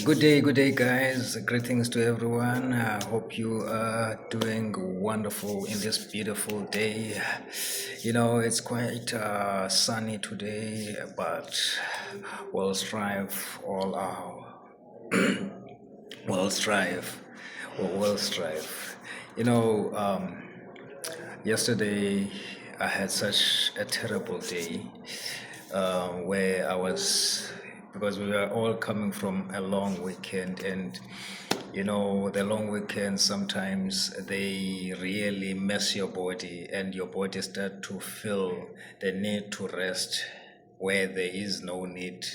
Good day, guys. Greetings to everyone. I hope you are doing wonderful in this beautiful day. It's quite sunny today, but we'll strive all our we'll strive, we'll strive. You know, um, Yesterday I had such a terrible day where I was, because we were all coming from a long weekend, and the long weekends sometimes they really mess your body, and your body start to feel the need to rest where there is no need.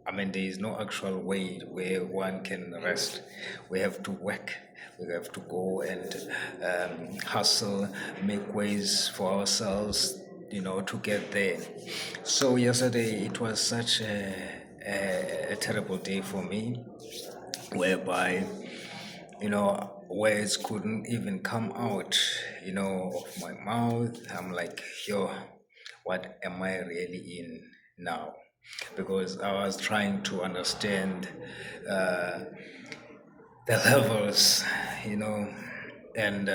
I mean, there is no actual way where one can rest. We have to work. We have to go and hustle, make ways for ourselves, to get there. So yesterday it was such a terrible day for me, whereby words couldn't even come out, of my mouth. I'm like, yo, what am I really in now? Because I was trying to understand uh, the levels, you know, and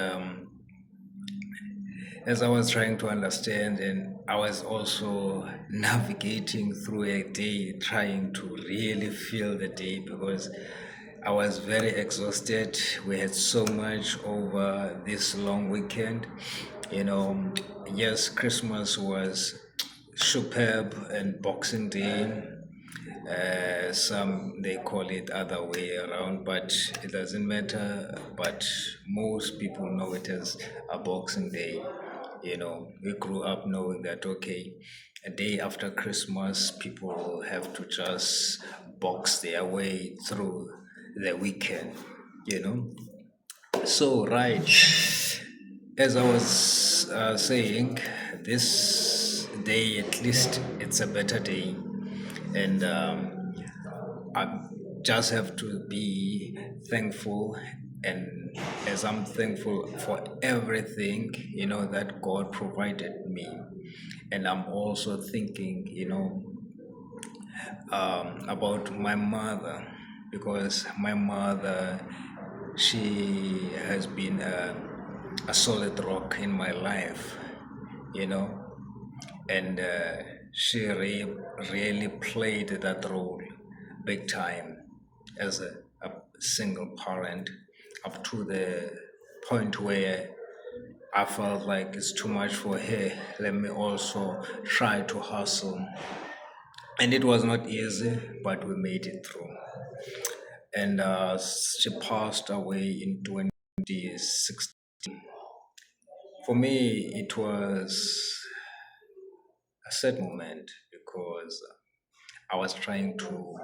as I was trying to understand, and I was also navigating through a day, trying to really feel the day because I was very exhausted. We had so much over this long weekend. You know, yes, Christmas was superb and Boxing Day. Some they call it other way around, but it doesn't matter. But most people know it as a Boxing Day. We grew up knowing that, okay, a day after Christmas, people have to just box their way through the weekend. You know. So right, as I was saying, this day at least it's a better day, and I just have to be thankful. And as I'm thankful for everything, that God provided me, and I'm also thinking, about my mother, because my mother, she has been a solid rock in my life, you know, and she really played that role big time as a single parent, up to the point where I felt like it's too much for her. Let me also try to hustle. And it was not easy, but we made it through. And she passed away in 2016. For me, it was a sad moment because I was trying to,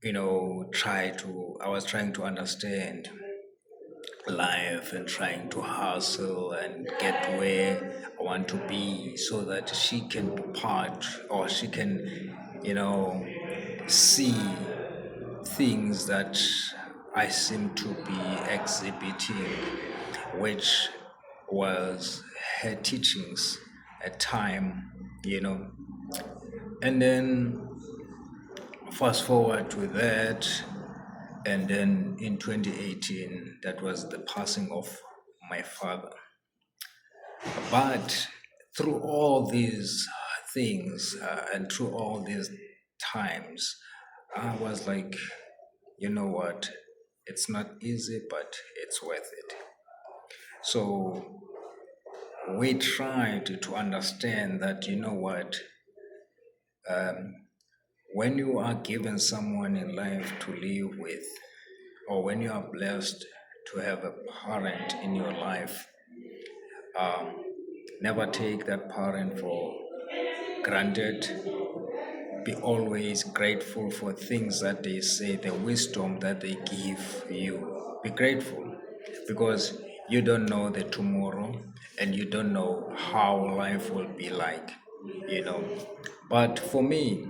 I was trying to understand life and trying to hustle and get where I want to be so that she can be part, or she can, see things that I seem to be exhibiting, which was her teachings at time, you know. And then fast forward to that, and then in 2018, that was the passing of my father. But through all these things and through all these times, I was like, you know what? It's not easy, but it's worth it. So we tried to understand that, when you are given someone in life to live with, or when you are blessed to have a parent in your life, um, never take that parent for granted. Be always grateful for things that they say, the wisdom that they give you. Be grateful because you don't know the tomorrow, and you don't know how life will be like, you know. But for me,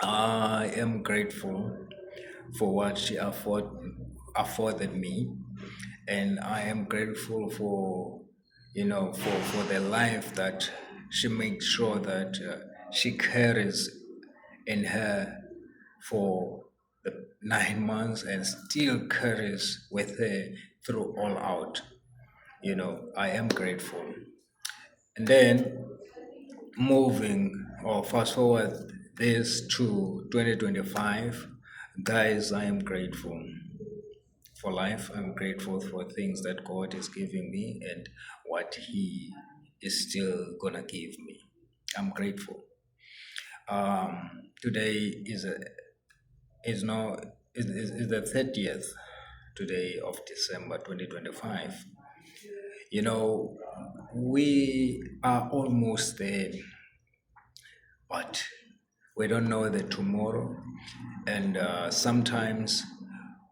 I am grateful for what she afforded me, and I am grateful for, for the life that she makes sure that she carries in her for. the 9 months and still carries with her through all out. I am grateful. And then moving or fast forward this to 2025, guys, I am grateful for life. I'm grateful for things that God is giving me and what He is still gonna give me. I'm grateful. Today is now is the 30th today of December 2025. We are almost there, but we don't know the tomorrow, and sometimes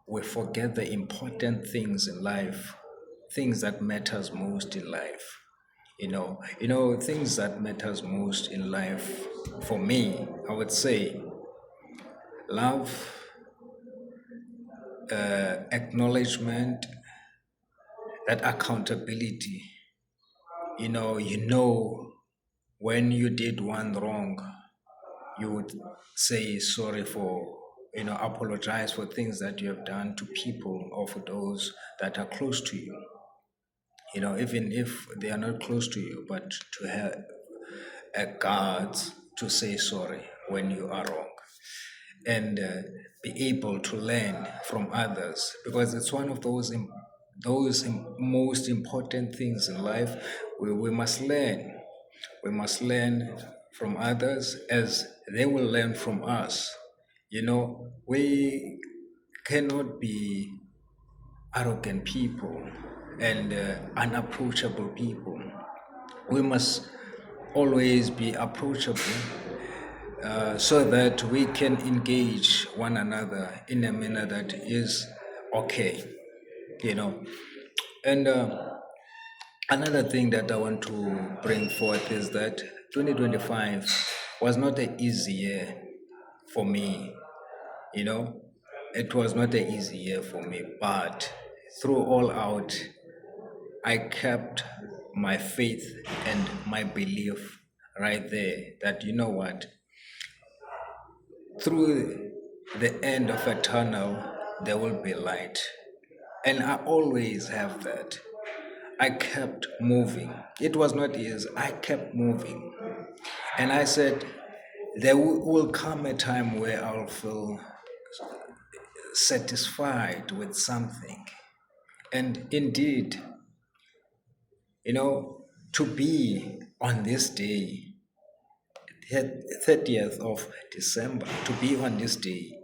we forget the important things in life, things that matters most in life. Things that matters most in life for me, I would say love, acknowledgement, that accountability. You know when you did one wrong, you would say sorry for, apologize for things that you have done to people or for those that are close to you. Even if they are not close to you, but to have a guards to say sorry when you are wrong, and be able to learn from others, because it's one of those most important things in life. We must learn. We must learn from others as they will learn from us. We cannot be arrogant people and unapproachable people. We must always be approachable, so that we can engage one another in a manner that is okay, you know. And another thing that I want to bring forth is that 2025 was not an easy year for me, you know. It was not an easy year for me, but through all out, I kept my faith and my belief right there that, you know what, through the end of a tunnel, there will be light. And I always have that. I kept moving. It was not easy. I kept moving. And I said, there will come a time where I'll feel satisfied with something. And indeed, to be on this day, 30th of December, to be on this day,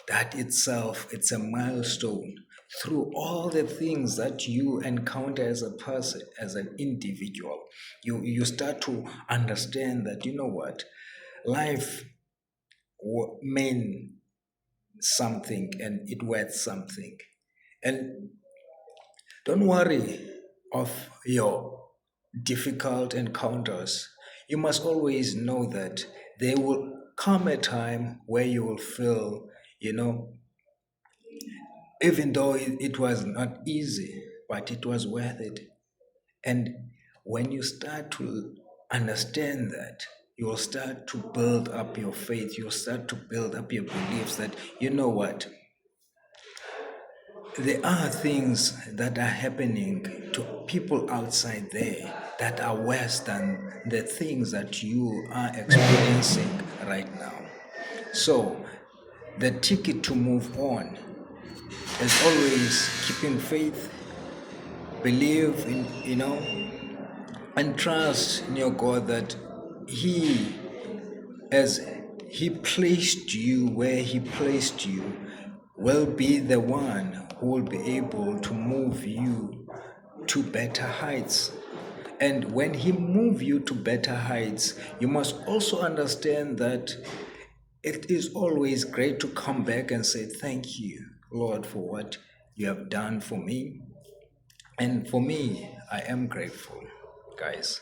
that itself, it's a milestone. Through all the things that you encounter as a person, as an individual, you start to understand that, you know what, life means something and it worth something. And don't worry of your difficult encounters. You must always know that there will come a time where you will feel, you know, even though it was not easy, but it was worth it. And when you start to understand that, you will start to build up your faith, you'll start to build up your beliefs that, you know what, there are things that are happening to people outside there that are worse than the things that you are experiencing right now. So, the ticket to move on is always keeping faith, believe in, and trust in your God that He, as He placed you where He placed you, will be the one who will be able to move you to better heights. And when He move you to better heights, you must also understand that it is always great to come back and say, thank you, Lord, for what you have done for me. And for me, I am grateful, guys.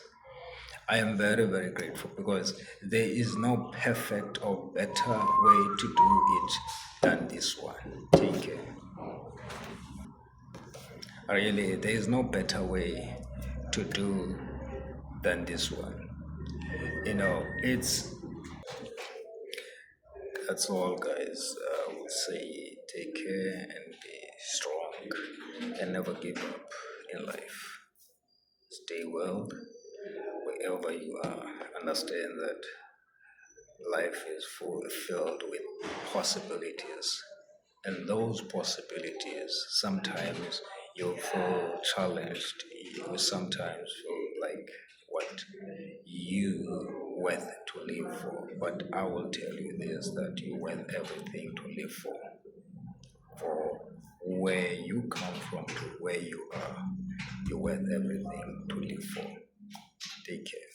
I am very, very grateful because there is no perfect or better way to do it than this one. Take care. Really, there is no better way to do than this one. It's that's all, guys. say take care and be strong and never give up in life. Stay well wherever you are. Understand that life is filled with possibilities. And those possibilities, sometimes you feel challenged, you sometimes feel like what you worth to live for. But I will tell you this that you worth everything to live for where you come from to where you are. You worth everything to live for. Take care.